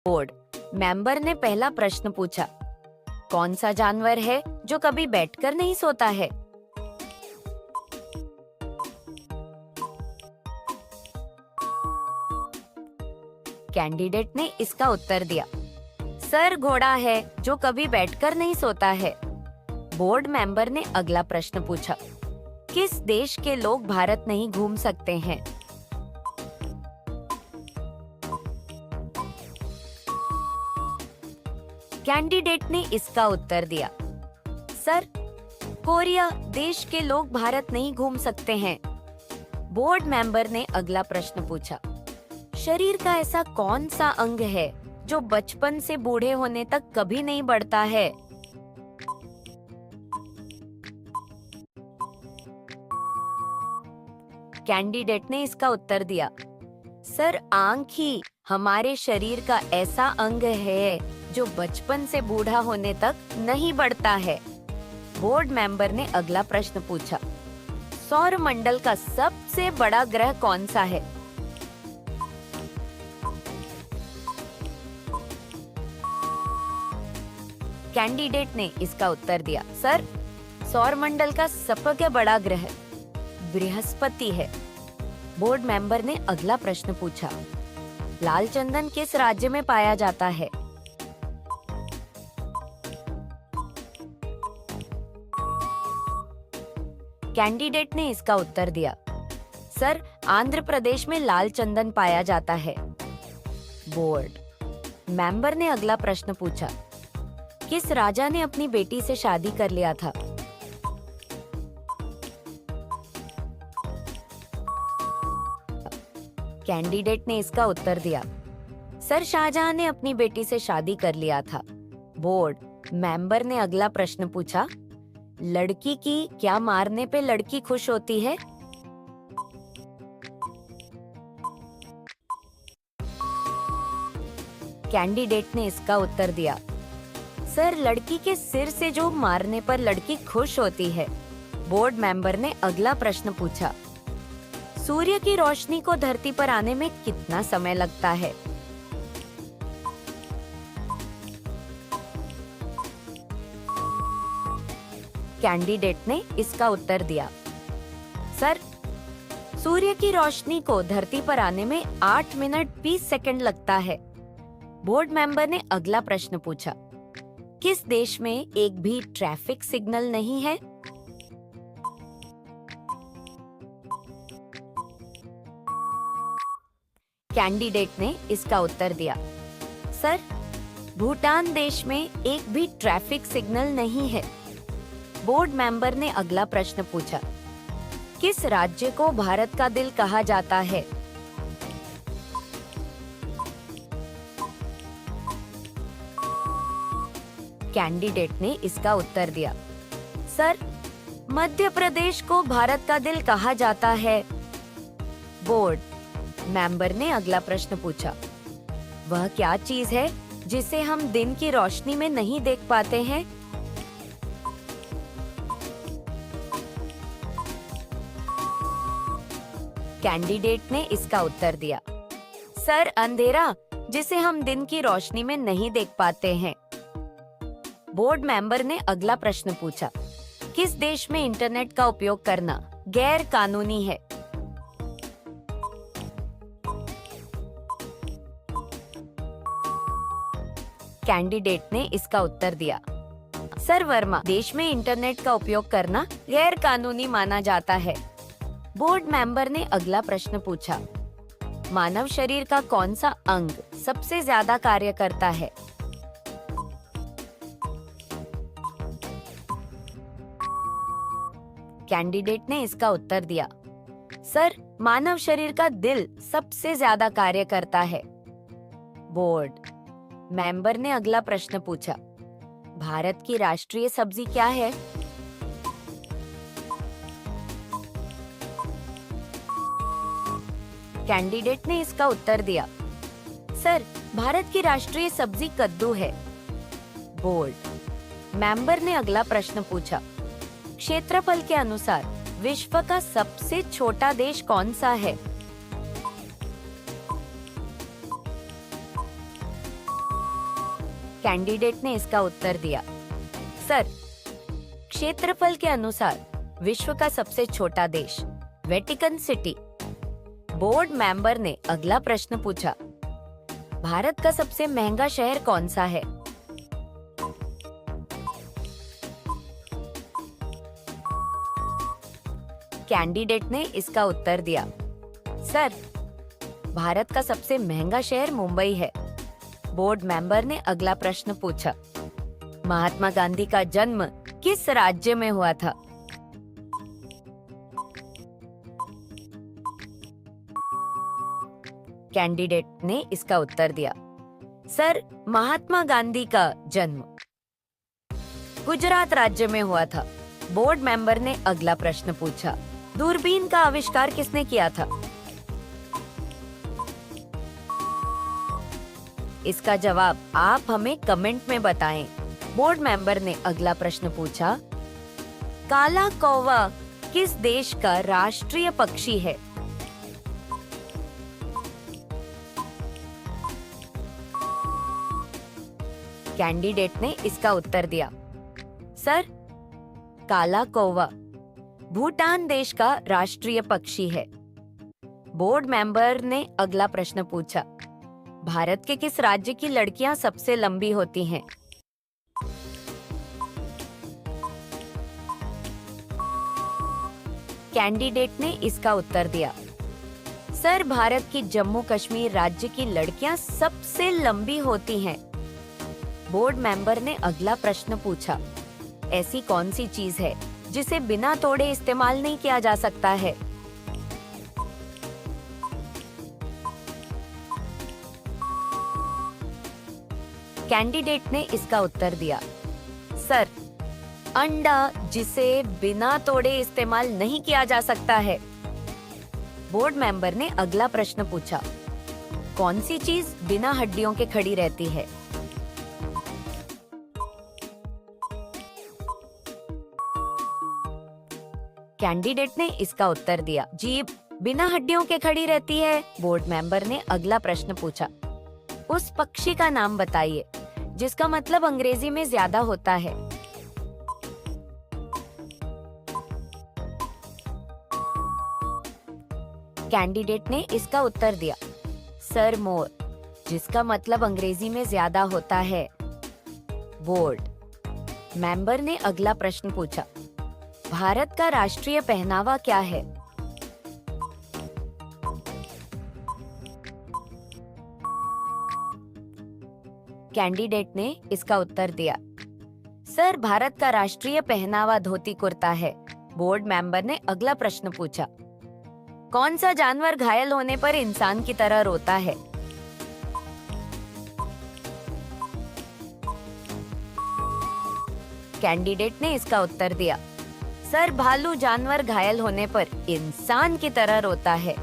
Board member ने पहला प्रश्न पूछा, कौन सा जानवर है जो कभी बैठकर नहीं सोता है? कैंडिडेट ने इसका उत्तर दिया, सर घोड़ा है जो कभी बैठकर नहीं सोता है। बोर्ड मेंबर ने अगला प्रश्न पूछा, किस देश के लोग भारत नहीं घूम सकते हैं? कैंडिडेट ने इसका उत्तर दिया, सर कोरिया देश के लोग भारत नहीं घूम सकते हैं। बोर्ड मेंबर ने अगला प्रश्न पूछा, शरीर का ऐसा कौन सा अंग है जो बचपन से बूढ़े होने तक कभी नहीं बढ़ता है? कैंडिडेट ने इसका उत्तर दिया, सर आंख ही हमारे शरीर का ऐसा अंग है जो बचपन से बूढ़ा होने तक नहीं बढ़ता है। बोर्ड मेंबर ने अगला प्रश्न पूछा, सौर मंडल का सबसे बड़ा ग्रह कौन सा है? कैंडिडेट ने इसका उत्तर दिया, सर सौर मंडल का सबसे बड़ा ग्रह बृहस्पति है। बोर्ड मेंबर ने अगला प्रश्न पूछा, लाल चंदन किस राज्य में पाया जाता है? कैंडिडेट ने इसका उत्तर दिया, सर आंध्र प्रदेश में लाल चंदन पाया जाता है। बोर्ड मेंबर ने अगला प्रश्न पूछा, किस राजा ने अपनी बेटी से शादी कर लिया था? कैंडिडेट ने इसका उत्तर दिया, सर शाहजहां ने अपनी बेटी से शादी कर लिया था। बोर्ड मेंबर ने अगला प्रश्न पूछा, लड़की की क्या मारने पे लड़की खुश होती है? कैंडिडेट ने इसका उत्तर दिया, सर लड़की के सिर से जो मारने पर लड़की खुश होती है। बोर्ड मेंबर ने अगला प्रश्न पूछा, सूर्य की रोशनी को धरती पर आने में कितना समय लगता है? कैंडिडेट ने इसका उत्तर दिया, सर सूर्य की रोशनी को धरती पर आने में 8 मिनट 20 सेकंड लगता है। बोर्ड मेंबर ने अगला प्रश्न पूछा, किस देश में एक भी ट्रैफिक सिग्नल नहीं है? कैंडिडेट ने इसका उत्तर दिया, सर भूटान देश में एक भी ट्रैफिक सिग्नल नहीं है। बोर्ड मेंबर ने अगला प्रश्न पूछा, किस राज्य को भारत का दिल कहा जाता है? कैंडिडेट ने इसका उत्तर दिया, सर मध्य प्रदेश को भारत का दिल कहा जाता है। बोर्ड मेंबर ने अगला प्रश्न पूछा, वह क्या चीज है जिसे हम दिन की रोशनी में नहीं देख पाते हैं? कैंडिडेट ने इसका उत्तर दिया, सर अंधेरा जिसे हम दिन की रोशनी में नहीं देख पाते हैं। बोर्ड मेंबर ने अगला प्रश्न पूछा, किस देश में इंटरनेट का उपयोग करना गैर कानूनी है? कैंडिडेट ने इसका उत्तर दिया, सर वर्मा देश में इंटरनेट का उपयोग करना गैर कानूनी माना जाता है। बोर्ड मेंबर ने अगला प्रश्न पूछा, मानव शरीर का कौन सा अंग सबसे ज्यादा कार्य करता है? कैंडिडेट ने इसका उत्तर दिया, सर मानव शरीर का दिल सबसे ज्यादा कार्य करता है। बोर्ड मेंबर ने अगला प्रश्न पूछा, भारत की राष्ट्रीय सब्जी क्या है? कैंडिडेट ने इसका उत्तर दिया, सर भारत की राष्ट्रीय सब्जी कद्दू है। बोर्ड मेंबर ने अगला प्रश्न पूछा, क्षेत्रफल के अनुसार विश्व का सबसे छोटा देश कौन सा है? कैंडिडेट ने इसका उत्तर दिया, सर, क्षेत्रफल के अनुसार विश्व का सबसे छोटा देश वेटिकन सिटी। बोर्ड मेंबर ने अगला प्रश्न पूछा, भारत का सबसे महंगा शहर कौन सा है? कैंडिडेट ने इसका उत्तर दिया, सर, भारत का सबसे महंगा शहर मुंबई है। बोर्ड मेंबर ने अगला प्रश्न पूछा, महात्मा गांधी का जन्म किस राज्य में हुआ था? कैंडिडेट ने इसका उत्तर दिया, सर, महात्मा गांधी का जन्म गुजरात राज्य में हुआ था। बोर्ड मेंबर ने अगला प्रश्न पूछा, दूरबीन का आविष्कार किसने किया था? इसका जवाब आप हमें कमेंट में बताएं। बोर्ड मेंबर ने अगला प्रश्न पूछा, काला कौवा किस देश का राष्ट्रीय पक्षी है? कैंडिडेट ने इसका उत्तर दिया, सर, काला कौवा भूटान देश का राष्ट्रीय पक्षी है। बोर्ड मेंबर ने अगला प्रश्न पूछा, भारत के किस राज्य की लड़कियां सबसे लंबी होती हैं? कैंडिडेट ने इसका उत्तर दिया, सर, भारत की जम्मू कश्मीर राज्य की लड़कियां सबसे लंबी होती हैं। बोर्ड मेंबर ने अगला प्रश्न पूछा, ऐसी कौन सी चीज है जिसे बिना तोड़े इस्तेमाल नहीं किया जा सकता है? कैंडिडेट ने इसका उत्तर दिया, सर, अंडा जिसे बिना तोड़े इस्तेमाल नहीं किया जा सकता है। बोर्ड मेंबर ने अगला प्रश्न पूछा, कौन सी चीज बिना हड्डियों के खड़ी रहती है? कैंडिडेट ने इसका उत्तर दिया, जीभ बिना हड्डियों के खड़ी रहती है। बोर्ड मेंबर ने अगला प्रश्न पूछा, उस पक्षी का नाम बताइए जिसका मतलब अंग्रेजी में ज्यादा होता है। कैंडिडेट ने इसका उत्तर दिया, सर, मोर जिसका मतलब अंग्रेजी में ज्यादा होता है। बोर्ड मेंबर ने अगला प्रश्न पूछा, भारत का राष्ट्रीय पहनावा क्या है? कैंडिडेट ने इसका उत्तर दिया, सर, भारत का राष्ट्रीय पहनावा धोती कुर्ता है। बोर्ड मेंबर ने अगला प्रश्न पूछा, कौन सा जानवर घायल होने पर इंसान की तरह रोता है? कैंडिडेट ने इसका उत्तर दिया, सर, भालू जानवर घायल होने पर इंसान की तरह रोता है।